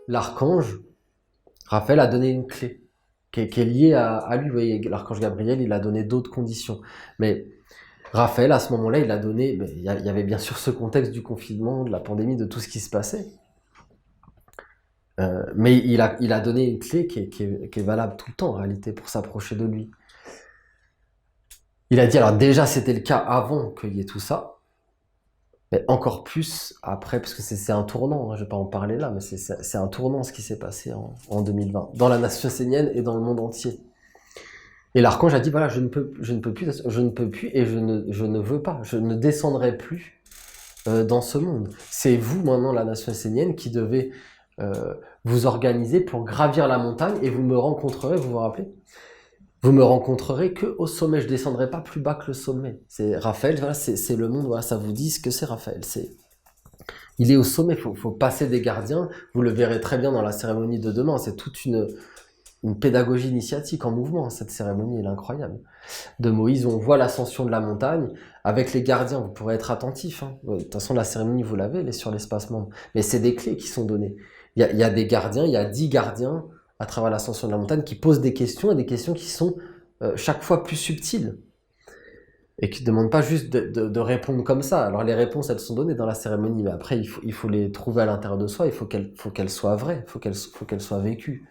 l'archange, Raphaël a donné une clé qui est liée à lui. Vous voyez, l'archange Gabriel, il a donné d'autres conditions. Mais Raphaël, à ce moment-là, il a donné, il y avait bien sûr ce contexte du confinement, de la pandémie, de tout ce qui se passait. Mais il a donné une clé qui est valable tout le temps, en réalité, pour s'approcher de lui. Il a dit, alors déjà, c'était le cas avant qu'il y ait tout ça, mais encore plus après, parce que c'est un tournant, hein, je ne vais pas en parler là, mais c'est un tournant ce qui s'est passé en 2020, dans la nation essénienne et dans le monde entier. Et l'archange a dit, voilà, je ne peux plus, et je ne veux pas, je ne descendrai plus dans ce monde. C'est vous, maintenant, la nation essénienne, qui devez vous organiser pour gravir la montagne, et vous me rencontrerez, vous vous rappelez? Vous me rencontrerez que au sommet, je descendrai pas plus bas que le sommet. C'est Raphaël, voilà, c'est le monde, voilà, ça vous dit ce que c'est Raphaël. Il est au sommet, faut passer des gardiens. Vous le verrez très bien dans la cérémonie de demain. C'est toute une pédagogie initiatique en mouvement. Cette cérémonie, elle est incroyable. De Moïse, on voit l'ascension de la montagne avec les gardiens. Vous pourrez être attentif. Hein. De toute façon, la cérémonie, vous l'avez, elle est sur l'espace monde. Mais c'est des clés qui sont données. Il y a des gardiens, il y a 10 gardiens à travers l'ascension de la montagne qui posent des questions, et des questions qui sont chaque fois plus subtiles et qui ne demandent pas juste de répondre comme ça. Alors les réponses, elles sont données dans la cérémonie, mais après il faut les trouver à l'intérieur de soi, il faut qu'elles soient vraies, il faut qu'elles soient vécues.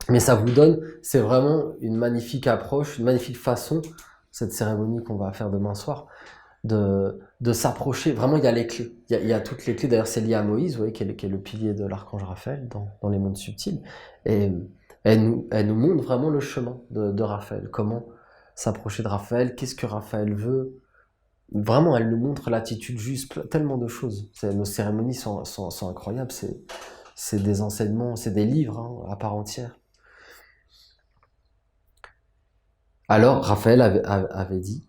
Mais ça vous donne, c'est vraiment une magnifique approche, une magnifique façon, cette cérémonie qu'on va faire demain soir, de s'approcher. Vraiment, il y a les clés. Il y a toutes les clés. D'ailleurs, c'est lié à Moïse, vous voyez, qui est le pilier de l'archange Raphaël dans les mondes subtils. Et elle nous montre vraiment le chemin de Raphaël. Comment s'approcher de Raphaël, qu'est-ce que Raphaël veut. Vraiment, elle nous montre l'attitude juste, tellement de choses. Nos cérémonies sont incroyables. C'est des enseignements, c'est des livres hein, à part entière. Alors, Raphaël avait dit,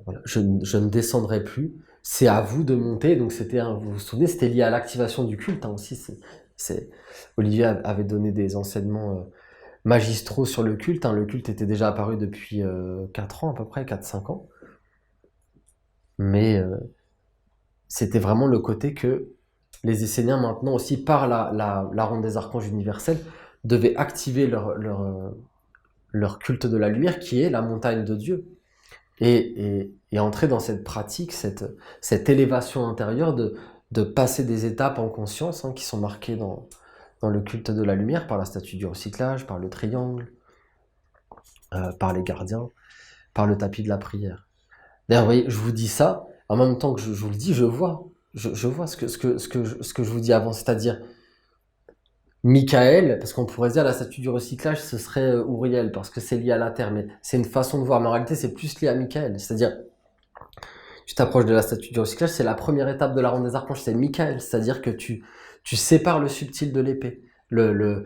voilà, je ne descendrai plus, c'est à vous de monter. Donc c'était, vous vous souvenez, c'était lié à l'activation du culte hein, aussi. Olivier avait donné des enseignements magistraux sur le culte. Hein. Le culte était déjà apparu depuis 4 ans à peu près, 4-5 ans. Mais c'était vraiment le côté que les Esséniens maintenant aussi, par la ronde des archanges universels, devaient activer leur culte de la lumière, qui est la montagne de Dieu. Et entrer dans cette pratique, cette élévation intérieure de passer des étapes en conscience hein, qui sont marquées dans le culte de la lumière, par la statue du recyclage, par le triangle, par les gardiens, par le tapis de la prière. D'ailleurs, vous voyez, je vous dis ça, en même temps que je vous le dis, je vois ce que je vous dis avant, c'est-à-dire Michael, parce qu'on pourrait dire la statue du recyclage, ce serait Uriel, parce que c'est lié à la terre, mais c'est une façon de voir, mais en réalité c'est plus lié à Michael, c'est-à-dire tu t'approches de la statue du recyclage, c'est la première étape de la ronde des archanges, c'est Michael, c'est-à-dire que tu sépares le subtil de l'épée, le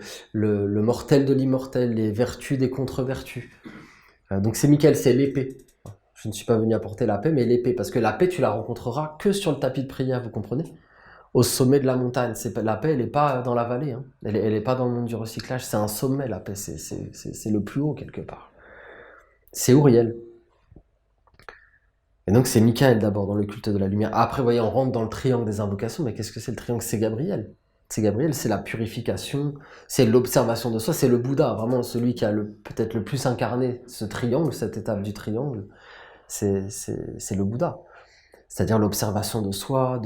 mortel de l'immortel, les vertus des contre-vertus. Donc c'est Michael, c'est l'épée. Je ne suis pas venu apporter la paix, mais l'épée, parce que la paix, tu la rencontreras que sur le tapis de prière, vous comprenez? Au sommet de la montagne. La paix, elle n'est pas dans la vallée, hein. Elle est pas dans le monde du recyclage, c'est un sommet, la paix, c'est le plus haut quelque part. C'est Uriel. Et donc c'est Michael d'abord dans le culte de la lumière. Après, vous voyez, on rentre dans le triangle des invocations, mais qu'est-ce que c'est le triangle? C'est Gabriel. C'est Gabriel, c'est la purification, c'est l'observation de soi, c'est le Bouddha, vraiment celui qui a peut-être le plus incarné ce triangle, cette étape du triangle, c'est le Bouddha. C'est-à-dire l'observation de soi,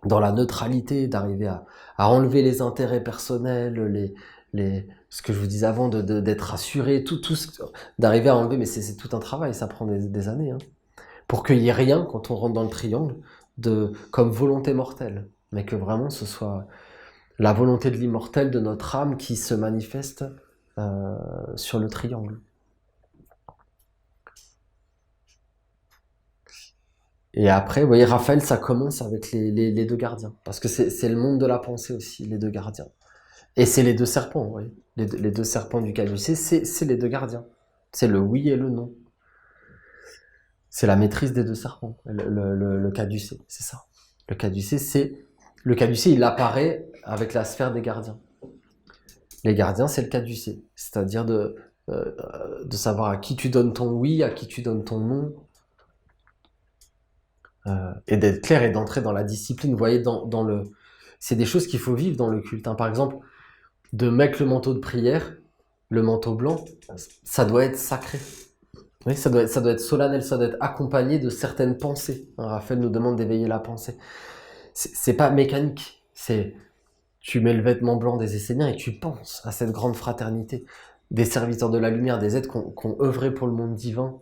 dans la neutralité, d'arriver à enlever les intérêts personnels, ce que je vous disais avant, d'être assuré, d'arriver à enlever, mais c'est tout un travail, ça prend des années. Hein. Pour qu'il n'y ait rien, quand on rentre dans le triangle, comme volonté mortelle, mais que vraiment ce soit la volonté de l'immortel de notre âme qui se manifeste sur le triangle. Et après, vous voyez, Raphaël, ça commence avec les deux gardiens, parce que c'est le monde de la pensée aussi, les deux gardiens. Et c'est les deux serpents, vous voyez. Les deux serpents du caducée, c'est les deux gardiens. C'est le oui et le non. C'est la maîtrise des deux serpents, le caducé, c'est ça. Le caducé, il apparaît avec la sphère des gardiens. Les gardiens, c'est le caducé, c'est-à-dire de savoir à qui tu donnes ton oui, à qui tu donnes ton non, et d'être clair et d'entrer dans la discipline. Vous voyez, dans c'est des choses qu'il faut vivre dans le culte, hein. Par exemple, de mettre le manteau de prière, le manteau blanc, ça doit être sacré. Oui, ça doit être solennel, ça doit être accompagné de certaines pensées, hein. Raphaël nous demande d'éveiller la pensée. C'est pas mécanique, c'est tu mets le vêtement blanc des Esséniens et tu penses à cette grande fraternité des serviteurs de la lumière, des êtres qui ont œuvré pour le monde divin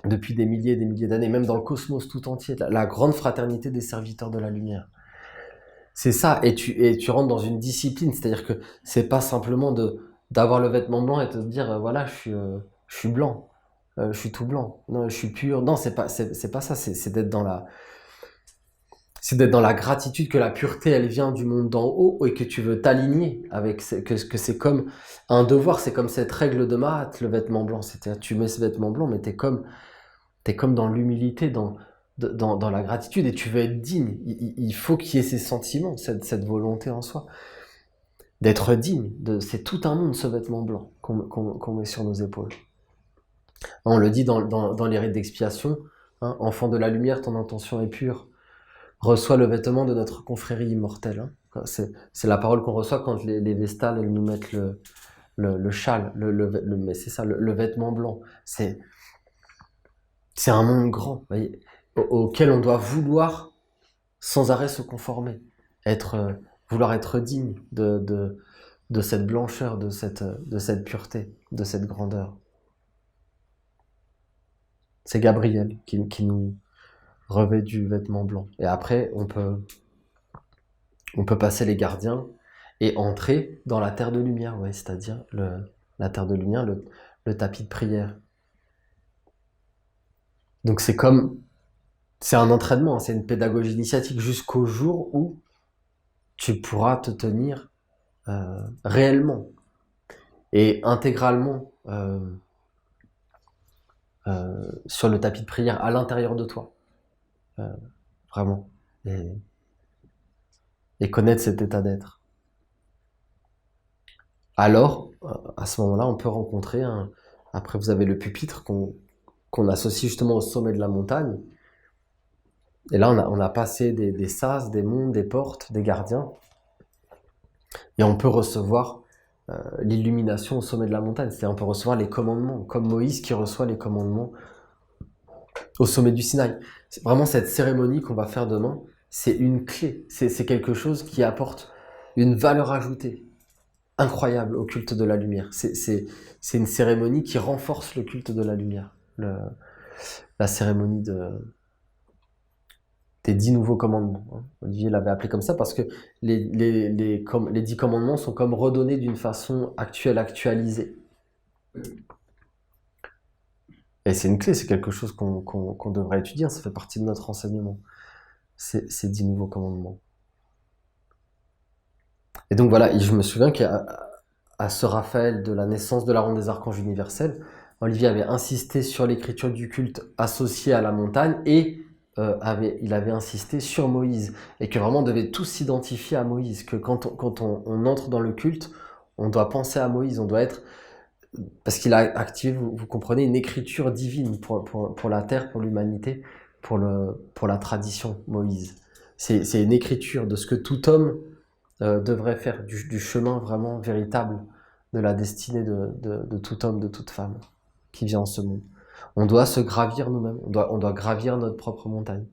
depuis des milliers et des milliers d'années, même dans le cosmos tout entier, la grande fraternité des serviteurs de la lumière. C'est ça, et tu rentres dans une discipline, c'est-à-dire que c'est pas simplement d'avoir le vêtement blanc et te dire voilà, je suis blanc, je suis tout blanc, non, je suis pur. Non, c'est pas ça, c'est d'être dans la gratitude que la pureté elle vient du monde d'en haut et que tu veux t'aligner avec que c'est comme un devoir, c'est comme cette règle de Mahat, le vêtement blanc, c'est-à-dire tu mets ce vêtement blanc mais t'es comme dans l'humilité, dans la gratitude, et tu veux être digne. Il faut qu'il y ait ces sentiments, cette volonté en soi d'être digne. C'est tout un monde, ce vêtement blanc qu'on met sur nos épaules. On le dit dans les rites d'expiation, hein, enfant de la lumière, ton intention est pure. Reçois le vêtement de notre confrérie immortelle. Hein. C'est la parole qu'on reçoit quand les vestales elles nous mettent le châle, mais c'est ça, le vêtement blanc. C'est un monde grand, voyez, auquel on doit vouloir sans arrêt se conformer, vouloir être digne de cette blancheur, de cette pureté, de cette grandeur. C'est Gabriel qui nous revêt du vêtement blanc. Et après, on peut passer les gardiens et entrer dans la terre de lumière, ouais, c'est-à-dire la terre de lumière, le tapis de prière. Donc c'est un entraînement, c'est une pédagogie initiatique jusqu'au jour où tu pourras te tenir réellement et intégralement sur le tapis de prière à l'intérieur de toi. Vraiment. Et connaître cet état d'être. Alors, à ce moment-là, on peut rencontrer après vous avez le pupitre qu'on associe justement au sommet de la montagne. Et là, on a passé des sas, des mondes, des portes, des gardiens. Et on peut recevoir l'illumination au sommet de la montagne. C'est-à-dire on peut recevoir les commandements, comme Moïse qui reçoit les commandements au sommet du Sinaï. C'est vraiment cette cérémonie qu'on va faire demain, c'est une clé. C'est quelque chose qui apporte une valeur ajoutée incroyable au culte de la lumière. C'est une cérémonie qui renforce le culte de la lumière. La cérémonie des 10 nouveaux commandements. Hein. Olivier l'avait appelé comme ça parce que les 10 commandements sont comme redonnés d'une façon actuelle, actualisée. Et c'est une clé, c'est quelque chose qu'on devrait étudier, ça fait partie de notre enseignement, ces 10 nouveaux commandements. Et donc voilà, et je me souviens qu'à ce Raphaël de la naissance de la ronde des archanges universels, Olivier avait insisté sur l'écriture du culte associée à la montagne et il avait insisté sur Moïse, et que vraiment on devait tous s'identifier à Moïse, que quand on entre dans le culte, on doit penser à Moïse, on doit être... Parce qu'il a activé, vous comprenez, une écriture divine pour la terre, pour l'humanité, pour la tradition, Moïse. C'est une écriture de ce que tout homme devrait faire, du chemin vraiment véritable de la destinée de tout homme, de toute femme qui vient en ce monde. On doit se gravir nous-mêmes, on doit gravir notre propre montagne.